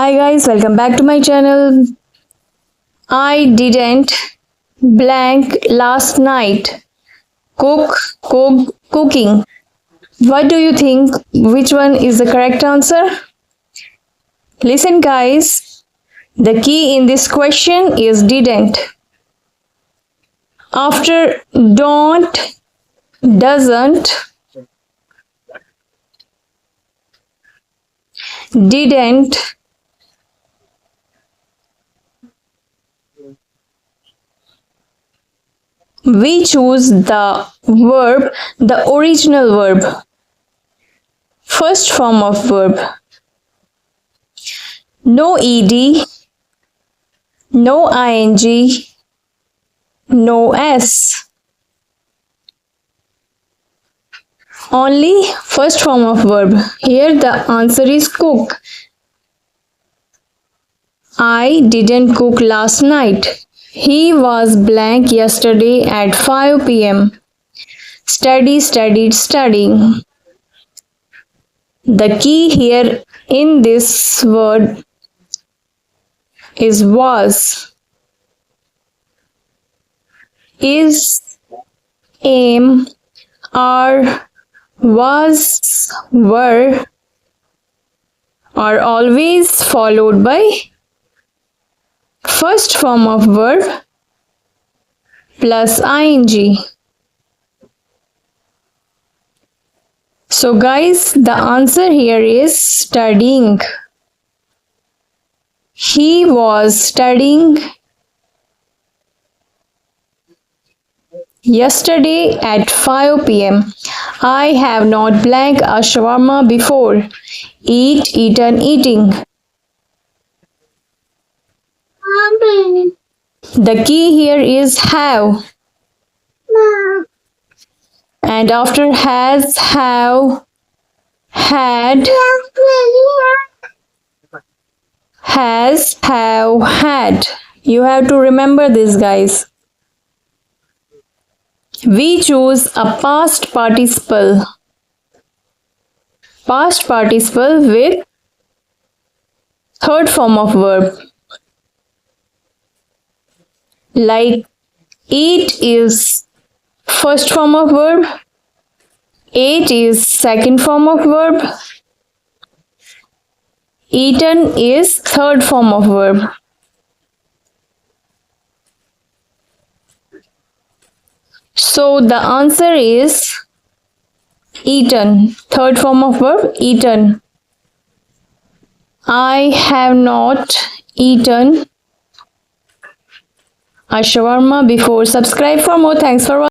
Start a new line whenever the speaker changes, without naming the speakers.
Hi guys, welcome back to my channel. I didn't blank last night. Cooking. What do you think? Which one is the correct answer? Listen guys, the key in this question is didn't. After don't, doesn't, didn't, we choose the verb, the original verb, first form of verb. No ed, no ing, no s. Only first form of verb. Here the answer is cook. I didn't cook last night. He was blank yesterday at 5 p.m. Studied, studying. The key here in this word is was, is, am, are, was, were are always followed by first form of verb plus ing. So guys, the answer here is studying. He was studying yesterday at 5 p.m. I have not blank a shawarma before. Eat, eaten, eating. The key here is have. And after has, have, had, has, have, had. You have to remember this, guys. We choose a past participle. Past participle with third form of verb. Like eat is first form of verb. Ate is second form of verb. Eaten is third form of verb. So the answer is eaten. Third form of verb, eaten. I have not eaten a shawarma before. Subscribe for more. Thanks for watching.